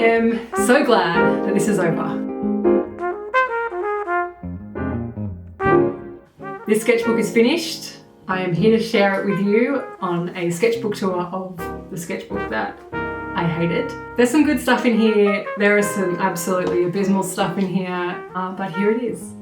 am so glad that this is over. This sketchbook is finished. I am here to share it with you on a sketchbook tour of the sketchbook that I hated. There's some good stuff in here. There is some absolutely abysmal stuff in here, but here it is.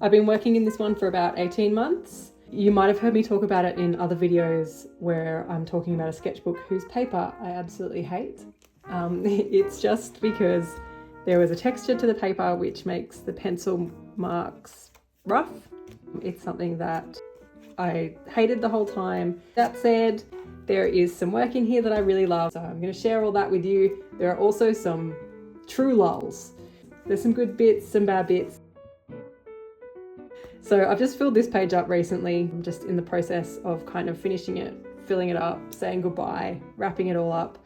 I've been working in this one for about 18 months. You might have heard me talk about it in other videos where I'm talking about a sketchbook whose paper I absolutely hate. It's just because there was a texture to the paper which makes the pencil marks rough. It's something that I hated the whole time. That said, there is some work in here that I really love, so I'm going to share all that with you. There are also some true lulls. There's some good bits, some bad bits. So I've just filled this page up recently. I'm just in the process of kind of finishing it, filling it up, saying goodbye, wrapping it all up.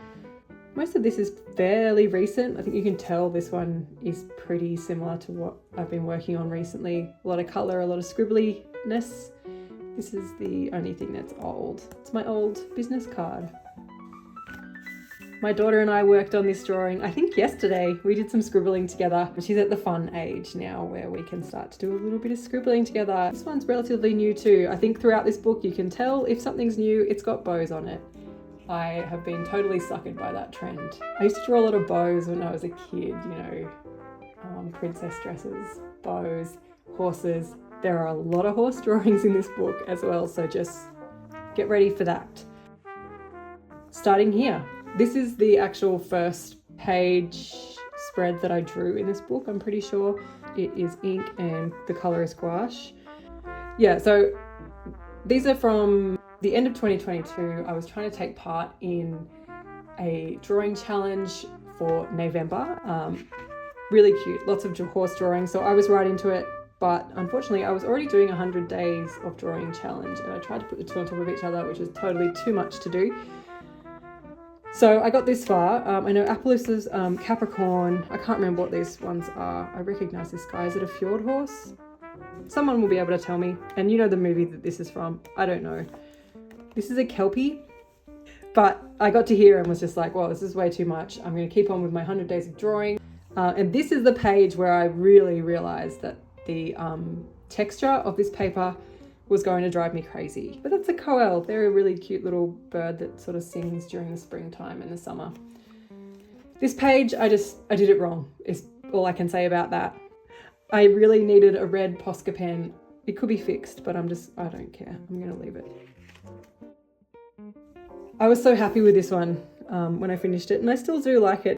Most of this is fairly recent. I think you can tell this one is pretty similar to what I've been working on recently. A lot of colour, a lot of scribbliness. This is the only thing that's old. It's my old business card. My daughter and I worked on this drawing, I think yesterday. We did some scribbling together. She's at the fun age now where we can start to do a little bit of scribbling together. This one's relatively new too. I think throughout this book you can tell if something's new, it's got bows on it. I have been totally suckered by that trend. I used to draw a lot of bows when I was a kid, princess dresses, bows, horses. There are a lot of horse drawings in this book as well, so just get ready for that. Starting here. This is the actual first page spread that I drew in this book, I'm pretty sure. It is ink and the colour is gouache. Yeah, so these are from the end of 2022. I was trying to take part in a drawing challenge for November. Really cute, lots of horse drawings, so I was right into it. But unfortunately, I was already doing 100 days of drawing challenge and I tried to put the two on top of each other, which is totally too much to do. So I got this far. I know Appaloos's Capricorn. I can't remember what these ones are. I recognise this guy. Is it a fjord horse? Someone will be able to tell me. And you know the movie that this is from. I don't know. This is a Kelpie. But I got to here and was just like, well, this is way too much. I'm going to keep on with my 100 days of drawing. And this is the page where I really realised that the texture of this paper was going to drive me crazy. But that's a koel. They're a really cute little bird that sort of sings during the springtime and the summer. This page, I did it wrong, is all I can say about that. I really needed a red Posca pen. It could be fixed, but I don't care. I'm gonna leave it. I was so happy with this one when I finished it, and I still do like it.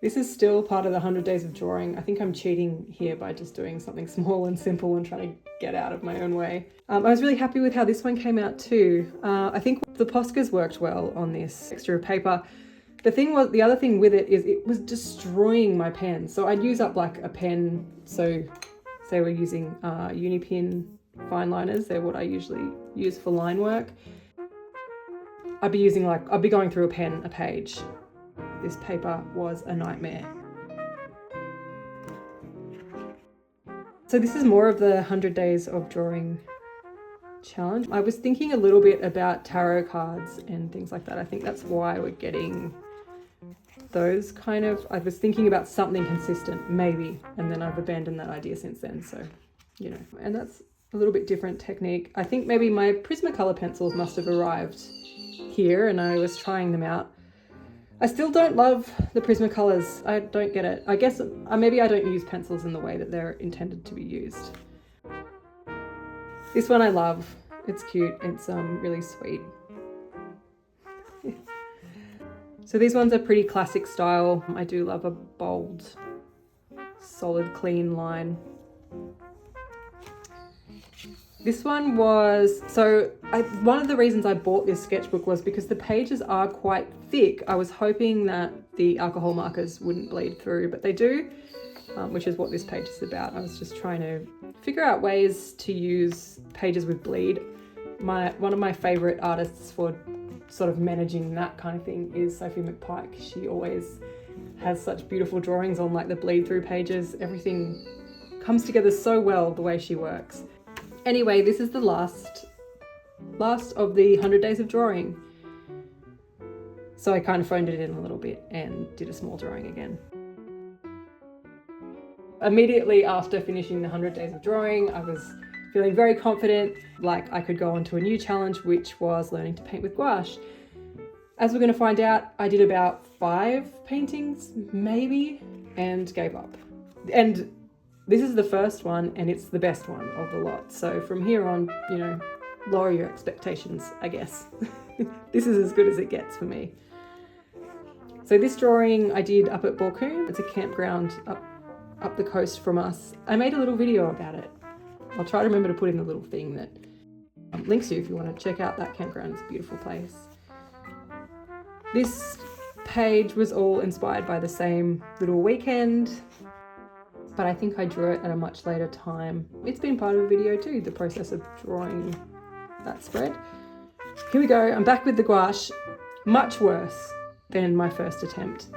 This is still part of the 100 days of drawing. I think I'm cheating here by just doing something small and simple and trying to get out of my own way. I was really happy with how this one came out too. I think the Poscas worked well on this texture of paper. The other thing with it is it was destroying my pen. So I'd use up like a pen. So say we're using Unipin fine liners. They're what I usually use for line work. I'd be going through a pen a page. This paper was a nightmare. So this is more of the 100 days of drawing challenge. I was thinking a little bit about tarot cards and things like that. I think that's why we're getting those kind of, I was thinking about something consistent, maybe, and then I've abandoned that idea since then. So, and that's a little bit different technique. I think maybe my Prismacolor pencils must have arrived here and I was trying them out. I still don't love the Prismacolors. I don't get it. I guess maybe I don't use pencils in the way that they're intended to be used. This one I love. It's cute. It's really sweet. So these ones are pretty classic style. I do love a bold, solid, clean line. This one was, one of the reasons I bought this sketchbook was because the pages are quite thick. I was hoping that the alcohol markers wouldn't bleed through, but they do, which is what this page is about. I was just trying to figure out ways to use pages with bleed. One of my favorite artists for sort of managing that kind of thing is Sophie McPike. She always has such beautiful drawings on like the bleed through pages. Everything comes together so well the way she works. Anyway, this is the last of the 100 days of drawing. So I kind of phoned it in a little bit and did a small drawing again. Immediately after finishing the 100 days of drawing, I was feeling very confident, like I could go on to a new challenge, which was learning to paint with gouache. As we're going to find out, I did about 5 paintings, maybe, and gave up. And this is the first one, and it's the best one of the lot. So from here on, you know, lower your expectations, I guess. This is as good as it gets for me. So this drawing I did up at Borcoon. It's a campground up the coast from us. I made a little video about it. I'll try to remember to put in a little thing that links you if you want to check out that campground. It's a beautiful place. This page was all inspired by the same little weekend, but I think I drew it at a much later time. It's been part of a video too, the process of drawing that spread. Here we go, I'm back with the gouache. Much worse than my first attempt.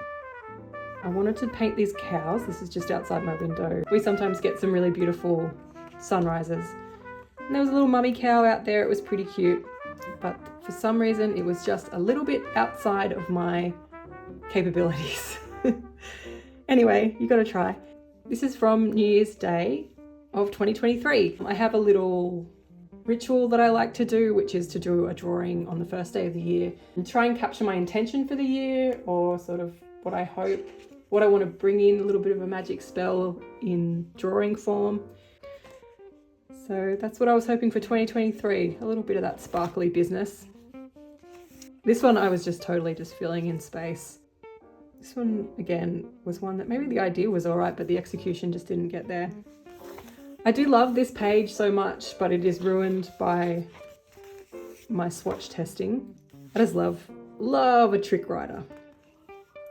I wanted to paint these cows. This is just outside my window. We sometimes get some really beautiful sunrises. And there was a little mummy cow out there. It was pretty cute, but for some reason it was just a little bit outside of my capabilities. Anyway, you gotta try. This is from New Year's Day of 2023. I have a little ritual that I like to do, which is to do a drawing on the first day of the year and try and capture my intention for the year, or sort of what I hope, what I want to bring in, a little bit of a magic spell in drawing form. So that's what I was hoping for 2023, a little bit of that sparkly business. This one I was just totally just filling in space. This one, again, was one that maybe the idea was all right, but the execution just didn't get there. I do love this page so much, but it is ruined by my swatch testing. I just love a trick writer.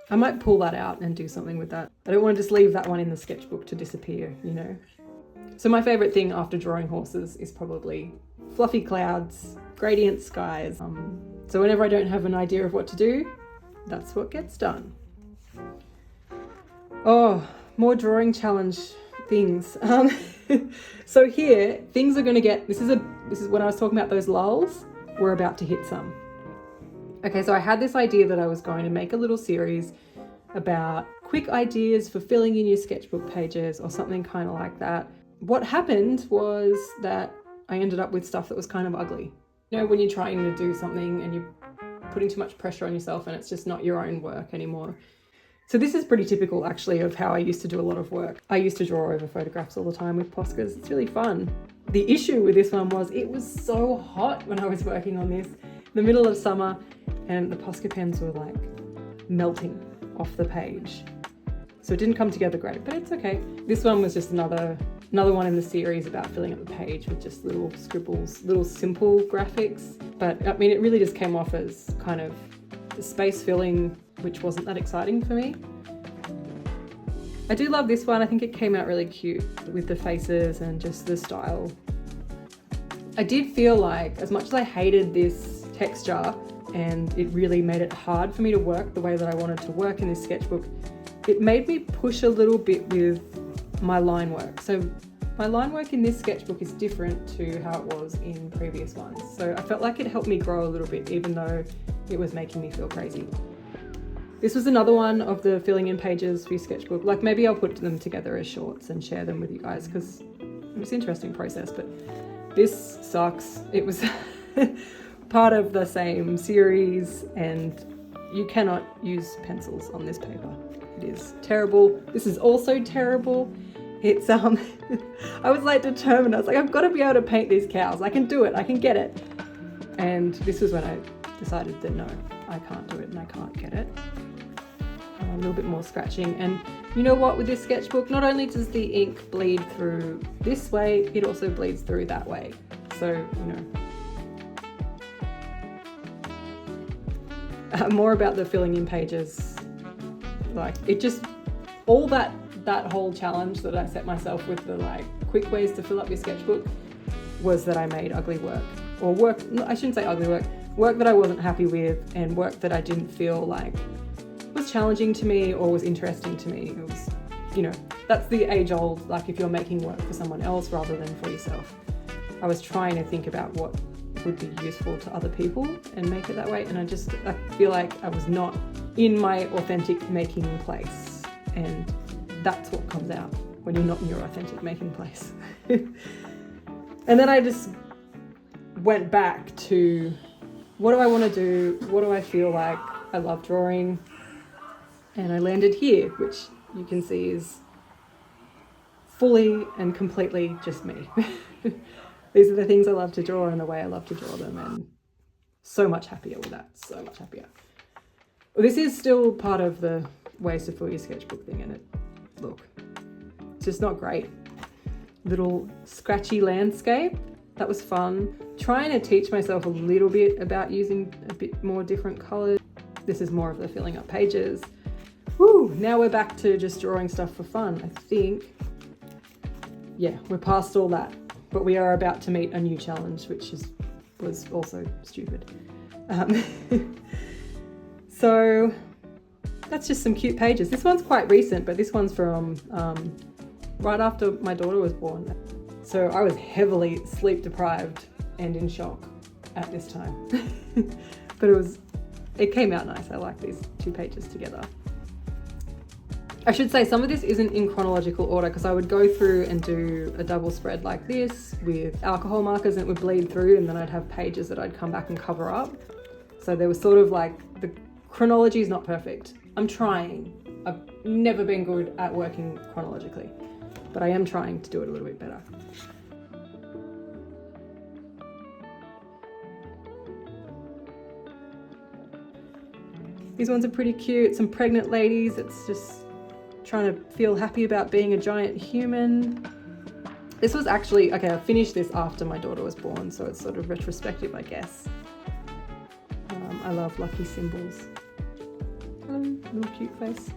I might pull that out and do something with that. I don't want to just leave that one in the sketchbook to disappear, you know. So my favorite thing after drawing horses is probably fluffy clouds, gradient skies. So whenever I don't have an idea of what to do, that's what gets done. Oh, more drawing challenge things. So here, things are going to get, this is when I was talking about those lulls, we're about to hit some. Okay, so I had this idea that I was going to make a little series about quick ideas for filling in your sketchbook pages or something kind of like that. What happened was that I ended up with stuff that was kind of ugly. You know, when you're trying to do something and you're putting too much pressure on yourself and it's just not your own work anymore. So this is pretty typical actually of how I used to do a lot of work. I used to draw over photographs all the time with Poscas. It's really fun. The issue with this one was it was so hot when I was working on this, the middle of summer, and the Posca pens were like melting off the page. So it didn't come together great, but it's okay. This one was just another one in the series about filling up the page with just little scribbles, little simple graphics. But I mean, it really just came off as kind of space filling, which wasn't that exciting for me. I do love this one. I think it came out really cute with the faces and just the style. I did feel like, as much as I hated this texture and it really made it hard for me to work the way that I wanted to work in this sketchbook, it made me push a little bit with my line work. So my line work in this sketchbook is different to how it was in previous ones. So I felt like it helped me grow a little bit, even though it was making me feel crazy. This was another one of the filling in pages for your sketchbook. Like maybe I'll put them together as shorts and share them with you guys because it was an interesting process, but this sucks. It was part of the same series and you cannot use pencils on this paper. It is terrible. This is also terrible. It's, I was like determined. I was like, I've got to be able to paint these cows. I can do it. I can get it. And this was when I decided that no, I can't do it and I can't get it. A little bit more scratching. And you know what, with this sketchbook, not only does the ink bleed through this way, it also bleeds through that way. So, you know. More about the filling in pages. Like it just, all that whole challenge that I set myself with the like quick ways to fill up your sketchbook was that I made ugly work. Or work, I shouldn't say ugly work that I wasn't happy with and work that I didn't feel like was challenging to me or was interesting to me. It was, you know, that's the age old, like if you're making work for someone else rather than for yourself. I was trying to think about what would be useful to other people and make it that way. And I feel like I was not in my authentic making place. And that's what comes out when you're not in your authentic making place. And then I just went back to, what do I want to do? What do I feel like? I love drawing. And I landed here, which you can see is fully and completely just me. These are the things I love to draw and the way I love to draw them, and so much happier with that, so much happier. Well, this is still part of the ways to fill your sketchbook thing, and look, it's just not great. Little scratchy landscape, that was fun. Trying to teach myself a little bit about using a bit more different colors. This is more of the filling up pages. Woo, now we're back to just drawing stuff for fun, I think. Yeah, we're past all that, but we are about to meet a new challenge, which was also stupid. So that's just some cute pages. This one's quite recent, but this one's from right after my daughter was born. So I was heavily sleep deprived and in shock at this time. But it came out nice. I like these two pages together. I should say some of this isn't in chronological order, because I would go through and do a double spread like this with alcohol markers, and it would bleed through, and then I'd have pages that I'd come back and cover up. So there was sort of like, the chronology is not perfect. I'm trying. I've never been good at working chronologically, but I am trying to do it a little bit better. These ones are pretty cute. Some pregnant ladies. It's just trying to feel happy about being a giant human. This was actually, okay, I finished this after my daughter was born, so it's sort of retrospective, I guess. I love lucky symbols. Hello, little cute face.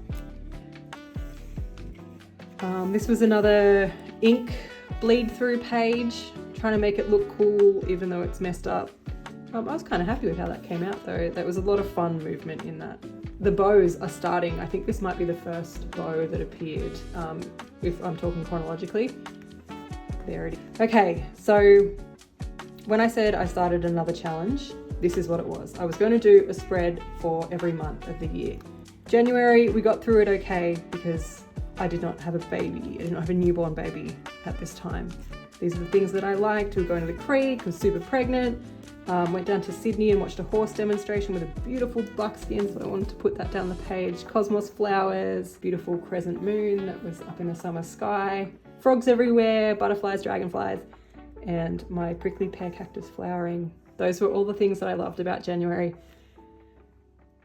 This was another ink bleed through page, trying to make it look cool even though it's messed up. I was kind of happy with how that came out though. There was a lot of fun movement in that. The bows are starting. I think this might be the first bow that appeared, if I'm talking chronologically. There it is. Okay, so when I said I started another challenge, this is what it was. I was going to do a spread for every month of the year. January, we got through it okay because I did not have a baby. I did not have a newborn baby at this time. These are the things that I liked. We were going to the creek, was super pregnant. Went down to Sydney and watched a horse demonstration with a beautiful buckskin, so I wanted to put that down the page. Cosmos flowers, beautiful crescent moon that was up in the summer sky. Frogs everywhere, butterflies, dragonflies, and my prickly pear cactus flowering. Those were all the things that I loved about January.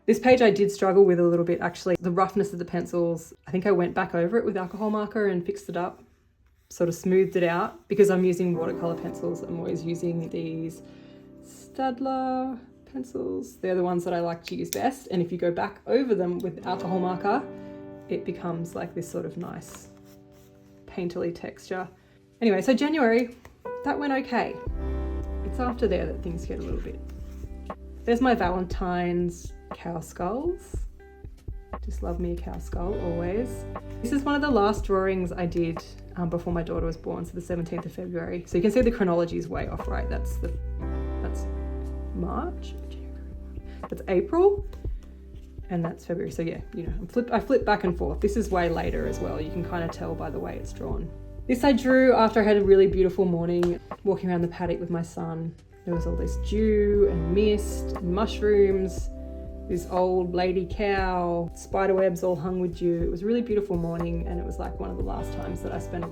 This page I did struggle with a little bit actually. The roughness of the pencils, I think I went back over it with alcohol marker and fixed it up, sort of smoothed it out. Because I'm using watercolor pencils, I'm always using these Stadler pencils. They're the ones that I like to use best, and if you go back over them with alcohol marker, it becomes like this sort of nice painterly texture. Anyway, so January, that went okay. It's after there that things get a little bit. There's my Valentine's cow skulls. Just love me a cow skull always. This is one of the last drawings I did before my daughter was born, so the 17th of February. So you can see the chronology is way off, right? That's March, that's April, and that's February. So yeah, you know, I flip back and forth. This is way later as well. You can kind of tell by the way it's drawn. This I drew after I had a really beautiful morning walking around the paddock with my son. There was all this dew and mist and mushrooms, this old lady cow, spider webs all hung with dew. It was a really beautiful morning, and it was like one of the last times that I spent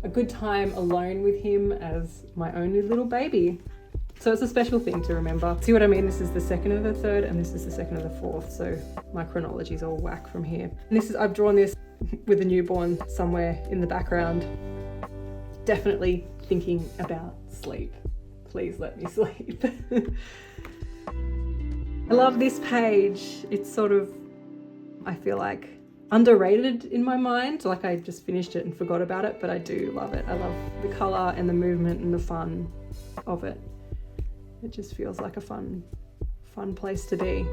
a good time alone with him as my only little baby. So it's a special thing to remember. See what I mean? This is the 2nd of the 3rd, and this is the 2nd of the 4th. So my chronology is all whack from here. And I've drawn this with a newborn somewhere in the background. Definitely thinking about sleep. Please let me sleep. I love this page. It's sort of, I feel like, underrated in my mind. Like I just finished it and forgot about it, but I do love it. I love the color and the movement and the fun of it. It just feels like a fun place to be.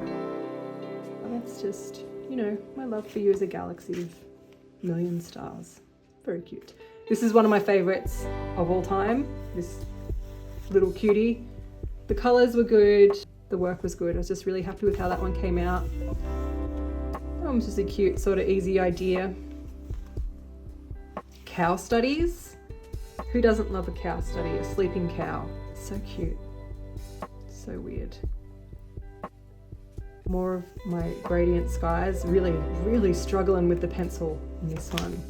And that's just, you know, my love for you is a galaxy of million stars. Very cute. This is one of my favorites of all time. This little cutie. The colors were good, the work was good. I was just really happy with how that one came out. That one was just a cute, sort of easy idea. Cow studies. Who doesn't love a cow study? A sleeping cow. So cute. So weird. More of my gradient skies. Really struggling with the pencil in this one.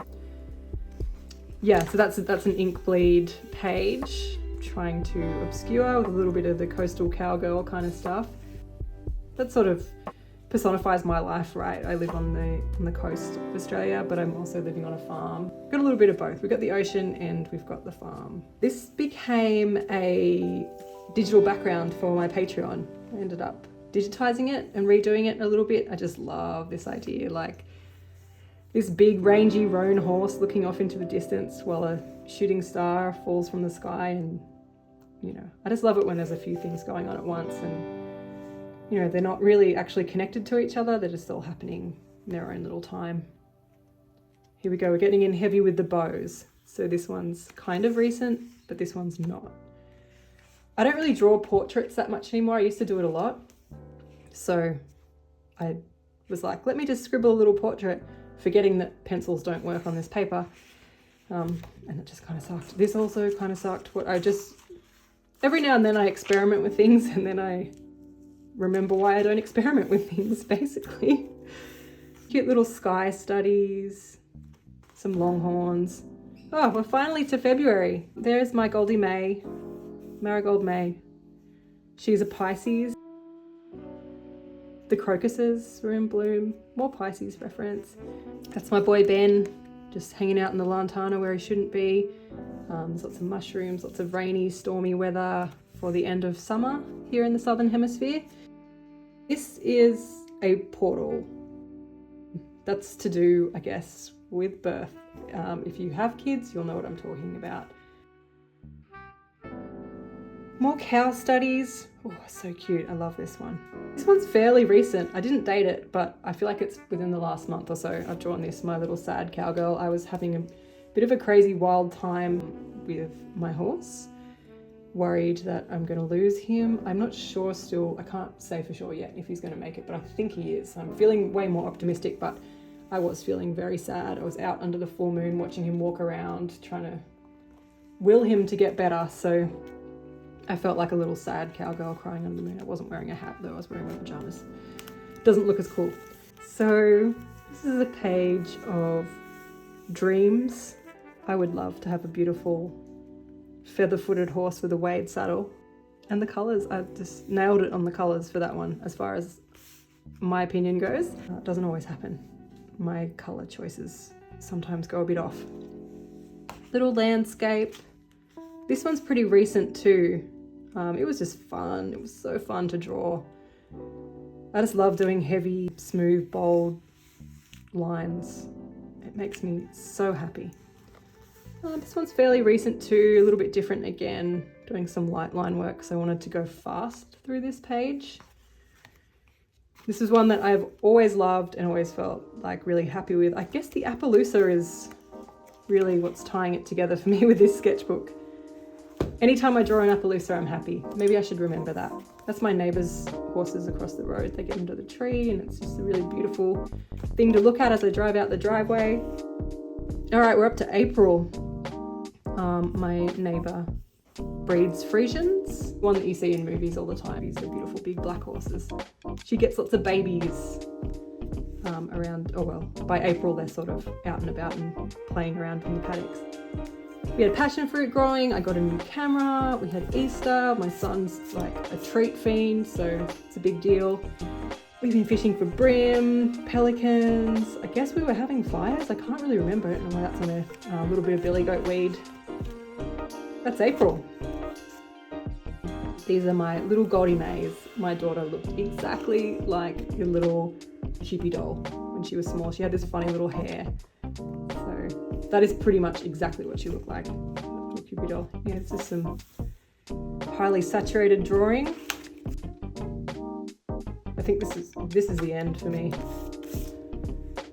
Yeah, so that's an ink bleed page, trying to obscure with a little bit of the coastal cowgirl kind of stuff. That sort of personifies my life, right? I live on the coast of Australia, but I'm also living on a farm. Got a little bit of both. We've got the ocean and we've got the farm. This became a digital background for my Patreon. I ended up digitizing it and redoing it a little bit. I just love this idea, like this big rangy roan horse looking off into the distance while a shooting star falls from the sky. And you know, I just love it when there's a few things going on at once and you know, they're not really actually connected to each other. They're just all happening in their own little time. Here we go. We're getting in heavy with the bows. So this one's kind of recent, but this one's not. I don't really draw portraits that much anymore. I used to do it a lot. So I was like, let me just scribble a little portrait, forgetting that pencils don't work on this paper. And it just kind of sucked. This also kind of sucked. Every now and then I experiment with things and then I remember why I don't experiment with things, basically. Cute little sky studies, some longhorns. Oh, we're finally to February. There's my Goldie May, Marigold May. She's a Pisces. The crocuses were in bloom. More Pisces reference. That's my boy Ben, just hanging out in the lantana where he shouldn't be. There's lots of mushrooms, lots of rainy, stormy weather for the end of summer here in the Southern Hemisphere. This is a portal. That's to do, I guess, with birth. If you have kids, you'll know what I'm talking about. More cow studies. Oh, so cute. I love this one. This one's fairly recent. I didn't date it, but I feel like it's within the last month or so. I've drawn this, my little sad cowgirl. I was having a bit of a crazy wild time with my horse. Worried that I'm going to lose him. I'm not sure still. I can't say for sure yet if he's going to make it, but I think he is. I'm feeling way more optimistic, but I was feeling very sad. I was out under the full moon watching him walk around, trying to will him to get better. So I felt like a little sad cowgirl crying under the moon. I wasn't wearing a hat though. I was wearing my pajamas. Doesn't look as cool. So this is a page of dreams. I would love to have a beautiful feather-footed horse with a wade saddle. And the colours, I just nailed it on the colours for that one as far as my opinion goes. It doesn't always happen. My colour choices sometimes go a bit off. Little landscape. This one's pretty recent too. It was just fun. It was so fun to draw. I just love doing heavy, smooth, bold lines. It makes me so happy. This one's fairly recent too, a little bit different again, doing some light line work, so I wanted to go fast through this page. This is one that I've always loved and always felt like really happy with. I guess the Appaloosa is really what's tying it together for me with this sketchbook. Anytime I draw an Appaloosa, I'm happy. Maybe I should remember that. That's my neighbour's horses across the road. They get into the tree and it's just a really beautiful thing to look at as I drive out the driveway. All right, we're up to April. My neighbour breeds Friesians, one that you see in movies all the time. These are beautiful big black horses. She gets lots of babies around, by April they're sort of out and about and playing around in the paddocks. We had passion fruit growing, I got a new camera, we had Easter, my son's like a treat fiend, so it's a big deal. We've been fishing for bream, pelicans, I guess we were having fires, I can't really remember it, and that's on a little bit of billy goat weed. That's April. These are my little Goldie Mays. My daughter looked exactly like your little Chippy doll when she was small. She had this funny little hair. So that is pretty much exactly what she looked like, little Chippy doll. Yeah, it's just some highly saturated drawing. I think this is the end for me.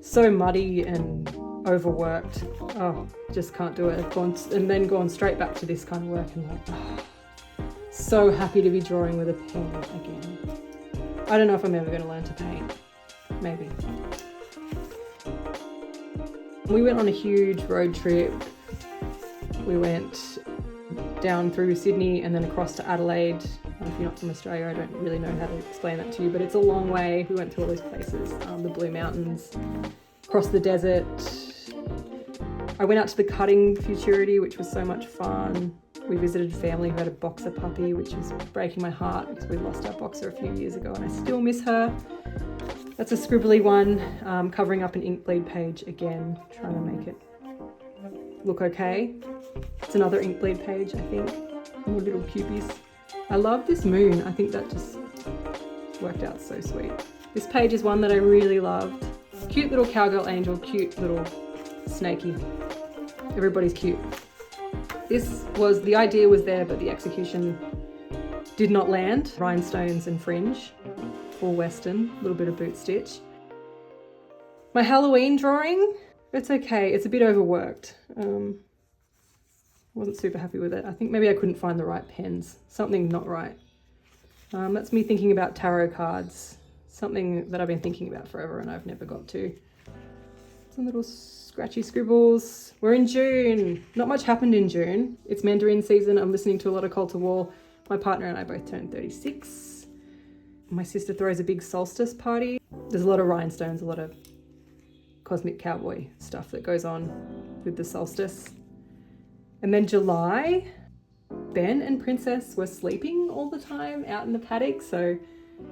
So muddy and overworked. Oh, just can't do it. I've gone straight back to this kind of work and like, so happy to be drawing with a pen again. I don't know if I'm ever going to learn to paint. Maybe. We went on a huge road trip. We went down through Sydney and then across to Adelaide. If you're not from Australia, I don't really know how to explain that to you, but it's a long way. We went through all those places, the Blue Mountains, across the desert. I went out to the cutting futurity, which was so much fun. We visited family who had a boxer puppy, which is breaking my heart because we lost our boxer a few years ago and I still miss her. That's a scribbly one, covering up an ink bleed page again, trying to make it look okay. It's another ink bleed page, I think. More little cubies. I love this moon. I think that just worked out so sweet. This page is one that I really loved. Cute little cowgirl angel, cute little snaky. Everybody's cute. The idea was there, but the execution did not land. Rhinestones and fringe, full Western, a little bit of boot stitch. My Halloween drawing, it's okay. It's a bit overworked. Wasn't super happy with it. I think maybe I couldn't find the right pens. Something not right. That's me thinking about tarot cards. Something that I've been thinking about forever and I've never got to. Some little scratchy scribbles. We're in June. Not much happened in June. It's Mandarin season. I'm listening to a lot of Call to War. My partner and I both turned 36. My sister throws a big solstice party. There's a lot of rhinestones, a lot of cosmic cowboy stuff that goes on with the solstice. And then July, Ben and Princess were sleeping all the time out in the paddock, so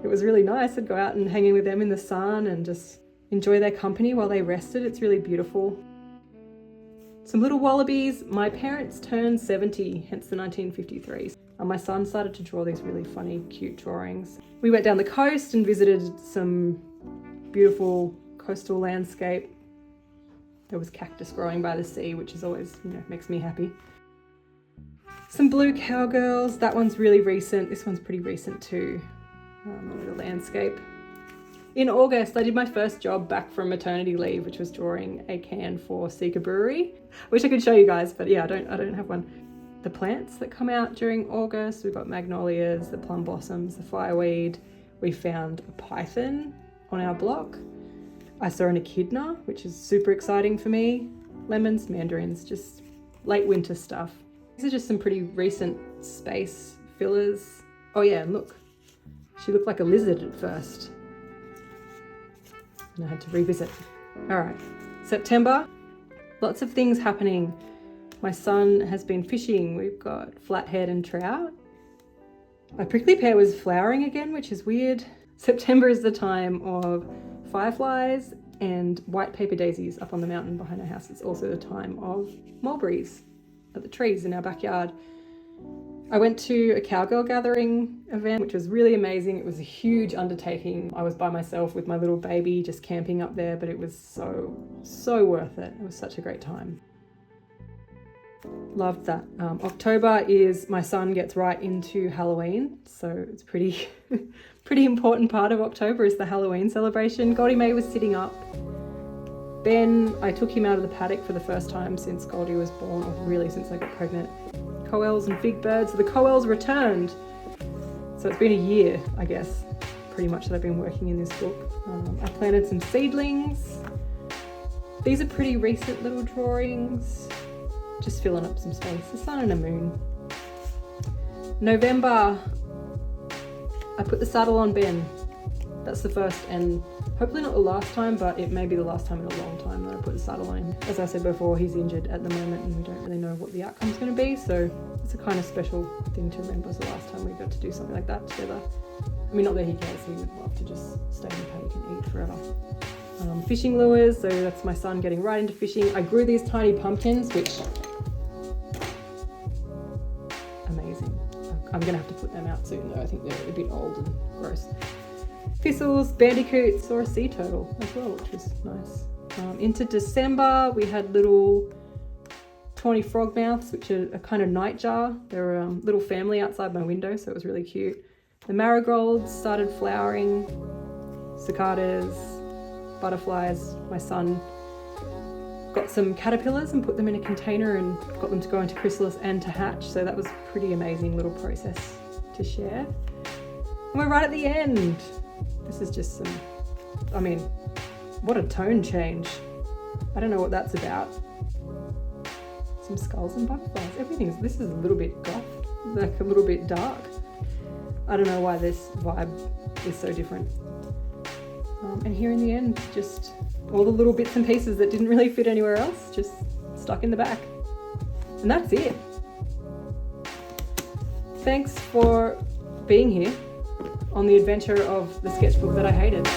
it was really nice. I'd go out and hang in with them in the sun and just enjoy their company while they rested. It's really beautiful. Some little wallabies. My parents turned 70, hence the 1953s. And my son started to draw these really funny, cute drawings. We went down the coast and visited some beautiful coastal landscape. There was cactus growing by the sea, which is always, makes me happy. Some blue cowgirls. That one's really recent. This one's pretty recent too. A little landscape. In August, I did my first job back from maternity leave, which was drawing a can for Seeker Brewery. I wish I could show you guys, but yeah, I don't have one. The plants that come out during August, we've got magnolias, the plum blossoms, the fireweed. We found a python on our block. I saw an echidna, which is super exciting for me. Lemons, mandarins, just late winter stuff. These are just some pretty recent space fillers. Oh yeah, and look, she looked like a lizard at first. And I had to revisit. All right, September, lots of things happening. My son has been fishing. We've got flathead and trout. My prickly pear was flowering again, which is weird. September is the time of fireflies and white paper daisies up on the mountain behind our house. It's also the time of mulberries at the trees in our backyard. I went to a cowgirl gathering event, which was really amazing. It was a huge undertaking. I was by myself with my little baby just camping up there, but it was so worth it. It was such a great time. Loved that. October is my son gets right into Halloween, so it's pretty important part of October is the Halloween celebration. Goldie May was sitting up. Ben, I took him out of the paddock for the first time since Goldie was born, or really since I got pregnant. Coels and fig birds. So the coels returned. So it's been a year, I guess, pretty much that I've been working in this book. I planted some seedlings. These are pretty recent little drawings. Just filling up some space. The sun and a moon. November, I put the saddle on Ben. That's the first and hopefully not the last time, but it may be the last time in a long time that I put the saddle on him. As I said before, he's injured at the moment and we don't really know what the outcome's going to be, so it's a kind of special thing to remember. It's the last time we got to do something like that together. I mean, not that he cares, he would love to just stay in the paddock and eat forever. Fishing lures, so that's my son getting right into fishing. I grew these tiny pumpkins, which amazing. I'm gonna have to put them out soon though. I think they're a bit old and gross. Thistles, bandicoots, or a sea turtle as well, which was nice. Into December, we had little tawny frogmouths, which are a kind of nightjar. They're a little family outside my window, so it was really cute. The marigolds started flowering, cicadas, butterflies. My son got some caterpillars and put them in a container and got them to go into chrysalis and to hatch, so that was a pretty amazing little process to to share. And we're right at the end. This is just some, I mean, what a tone change. I don't know what that's about. Some skulls and butterflies. This is a little bit goth, like a little bit dark. I don't know why this vibe is so different. And here in the end, just all the little bits and pieces that didn't really fit anywhere else, just stuck in the back. And that's it. Thanks for being here on the adventure of the sketchbook that I hated.